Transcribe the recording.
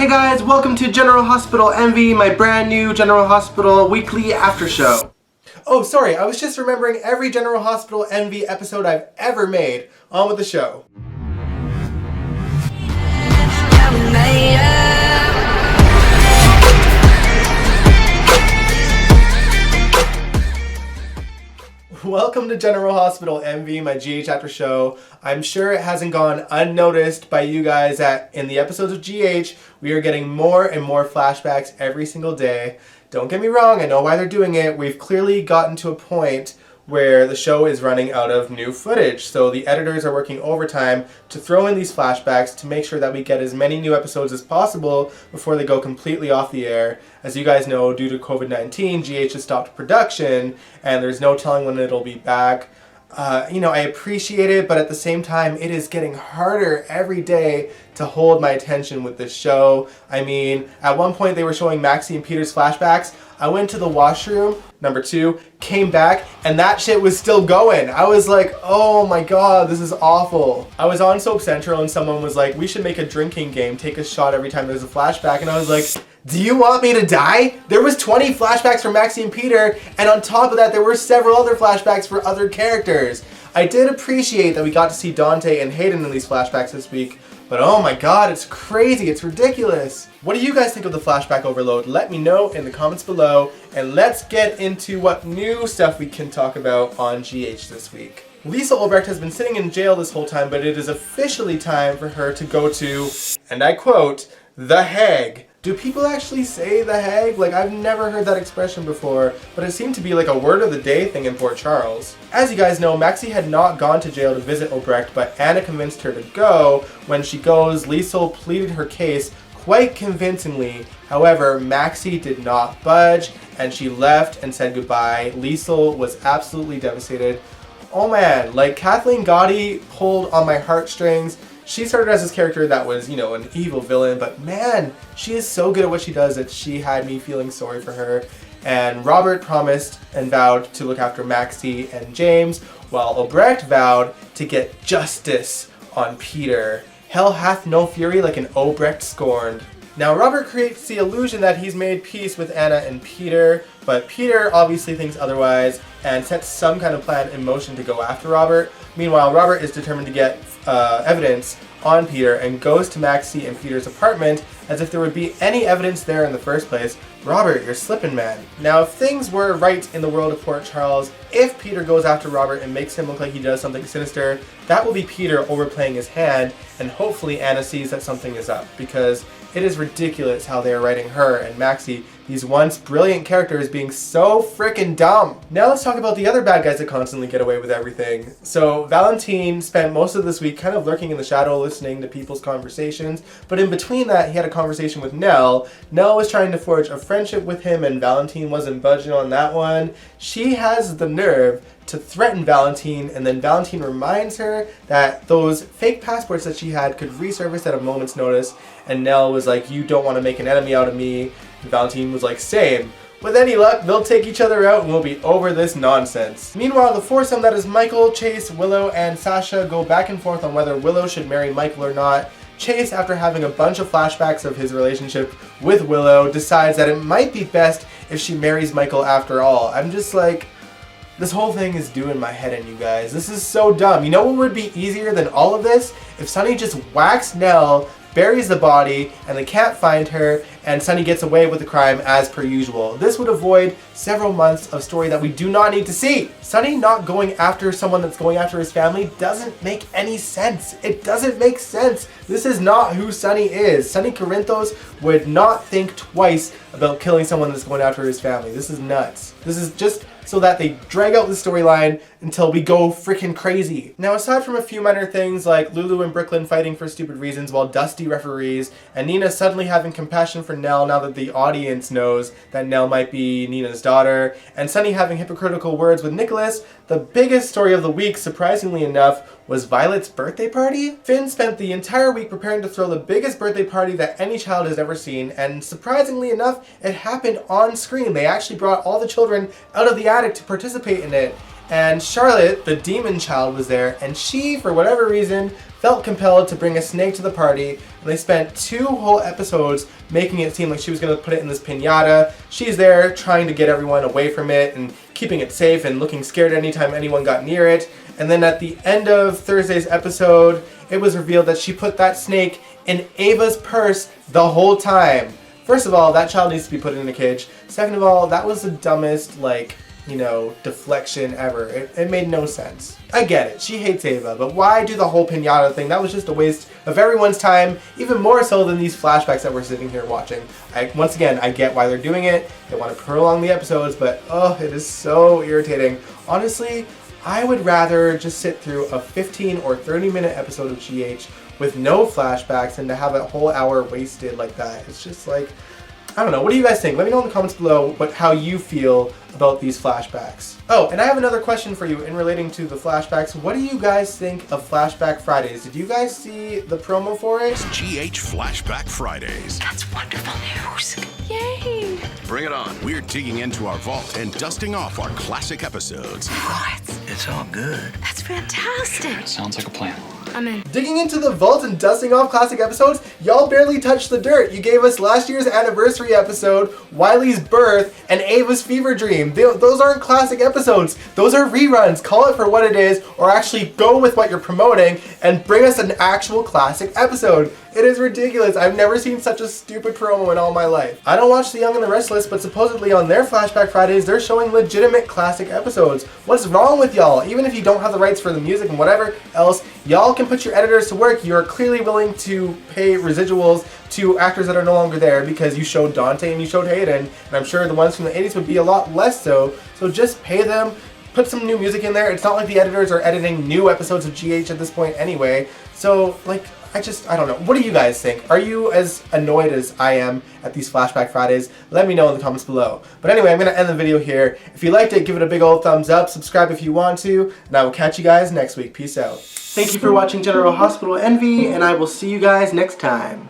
guys, welcome to General Hospital Envy, my brand new General Hospital weekly after show. Oh, sorry, I was just remembering every General Hospital Envy episode I've ever made. On with the show. Welcome to General Hospital Envy, my GH after show. I'm sure it hasn't gone unnoticed by you guys that in the episodes of GH, we are getting more and more flashbacks every single day. Don't get me wrong, I know why they're doing it. We've clearly gotten to a point where the show is running out of new footage. So the editors are working overtime to throw in these flashbacks to make sure that we get as many new episodes as possible before they go completely off the air. As you guys know, due to COVID-19, GH has stopped production and there's no telling when it'll be back. I appreciate it, but at the same time, it is getting harder every day to hold my attention with this show. I mean, at one point they were showing Maxie and Peter's flashbacks. I went to the washroom, number 2, came back, and that shit was still going. I was like, oh my god, this is awful. I was on Soap Central and someone was like, we should make a drinking game, take a shot every time there's a flashback, and I was like, do you want me to die? There was 20 flashbacks for Maxie and Peter, and on top of that, there were several other flashbacks for other characters. I did appreciate that we got to see Dante and Hayden in these flashbacks this week, but oh my god, it's crazy, it's ridiculous. What do you guys think of the flashback overload? Let me know in the comments below, and let's get into what new stuff we can talk about on GH this week. Lisa Olbrecht has been sitting in jail this whole time, but it is officially time for her to go to, and I quote, The Hague. Do people actually say The Hague? Like, I've never heard that expression before, but it seemed to be like a word of the day thing in Port Charles. As you guys know, Maxie had not gone to jail to visit Obrecht, but Anna convinced her to go. When she goes, Liesel pleaded her case quite convincingly. However, Maxie did not budge, and she left and said goodbye. Liesel was absolutely devastated. Oh man, like Kathleen Gotti pulled on my heartstrings. She started as this character that was, an evil villain, but man, she is so good at what she does that she had me feeling sorry for her. And Robert promised and vowed to look after Maxie and James, while Obrecht vowed to get justice on Peter. Hell hath no fury like an Obrecht scorned. Now Robert creates the illusion that he's made peace with Anna and Peter, but Peter obviously thinks otherwise and sets some kind of plan in motion to go after Robert. Meanwhile, Robert is determined to get evidence on Peter and goes to Maxie and Peter's apartment as if there would be any evidence there in the first place. Robert, you're slipping, man. Now, if things were right in the world of Port Charles, if Peter goes after Robert and makes him look like he does something sinister, that will be Peter overplaying his hand, and hopefully Anna sees that something is up, because it is ridiculous how they are writing her and Maxie, these once brilliant characters, being so freaking dumb. Now let's talk about the other bad guys that constantly get away with everything. So Valentine spent most of this week kind of lurking in the shadow, listening to people's conversations, but in between that he had a conversation with Nell. Nell was trying to forge a friendship with him and Valentine wasn't budging on that one. She has the nerve to threaten Valentine, and then Valentine reminds her that those fake passports that she had could resurface at a moment's notice, and Nell was like, you don't want to make an enemy out of me. And Valentine was like, same. With any luck, they'll take each other out and we'll be over this nonsense. Meanwhile, the foursome that is Michael, Chase, Willow, and Sasha go back and forth on whether Willow should marry Michael or not. Chase, after having a bunch of flashbacks of his relationship with Willow, decides that it might be best if she marries Michael after all. I'm just like, this whole thing is doing my head in, you guys. This is so dumb. You know what would be easier than all of this? If Sunny just whacks Nell, buries the body, and they can't find her, and Sunny gets away with the crime as per usual. This would avoid several months of story that we do not need to see. Sunny not going after someone that's going after his family doesn't make any sense. It doesn't make sense. This is not who Sunny is. Sunny Corinthos would not think twice about killing someone that's going after his family. This is nuts. This is just so that they drag out the storyline until we go freaking crazy. Now, aside from a few minor things like Lulu and Brooklyn fighting for stupid reasons while Dusty referees, and Nina suddenly having compassion for Nell now that the audience knows that Nell might be Nina's daughter, and Sunny having hypocritical words with Nicholas, the biggest story of the week, surprisingly enough, was Violet's birthday party. Finn spent the entire week preparing to throw the biggest birthday party that any child has ever seen, and surprisingly enough, it happened on screen. They actually brought all the children out of the attic to participate in it. And Charlotte, the demon child, was there, and she, for whatever reason, felt compelled to bring a snake to the party, and they spent 2 whole episodes making it seem like she was going to put it in this piñata. She's there trying to get everyone away from it and keeping it safe and looking scared anytime anyone got near it. And then at the end of Thursday's episode, it was revealed that she put that snake in Ava's purse the whole time. First of all, that child needs to be put in a cage. Second of all, that was the dumbest, deflection ever. It made no sense. I get it, she hates Ava, but why do the whole piñata thing? That was just a waste of everyone's time, even more so than these flashbacks that we're sitting here watching. Once again, I get why they're doing it. They want to prolong the episodes, but it is so irritating. Honestly, I would rather just sit through a 15 or 30-minute episode of GH with no flashbacks than to have a whole hour wasted like that. It's just like, I don't know. What do you guys think? Let me know in the comments below how you feel about these flashbacks. Oh, and I have another question for you in relating to the flashbacks. What do you guys think of Flashback Fridays? Did you guys see the promo for it? GH Flashback Fridays. That's wonderful news. Yay! Bring it on. We're digging into our vault and dusting off our classic episodes. What? It's all good. That's fantastic. Sounds like a plan. I'm in. Digging into the vault and dusting off classic episodes? Y'all barely touched the dirt. You gave us last year's anniversary episode, Wiley's birth, and Ava's fever dream. Those aren't classic episodes. Those are reruns. Call it for what it is, or actually go with what you're promoting and bring us an actual classic episode. It is ridiculous. I've never seen such a stupid promo in all my life. I don't watch The Young and the Restless, but supposedly on their Flashback Fridays, they're showing legitimate classic episodes. What's wrong with y'all? Even if you don't have the rights for the music and whatever else, y'all can put your editors to work. You're clearly willing to pay residuals to actors that are no longer there because you showed Dante and you showed Hayden, and I'm sure the ones from the 80s would be a lot less so. So just pay them, put some new music in there. It's not like the editors are editing new episodes of GH at this point anyway. So, I don't know. What do you guys think? Are you as annoyed as I am at these Flashback Fridays? Let me know in the comments below. But anyway, I'm going to end the video here. If you liked it, give it a big old thumbs up. Subscribe if you want to. And I will catch you guys next week. Peace out. Thank you for watching General Hospital Envy, and I will see you guys next time.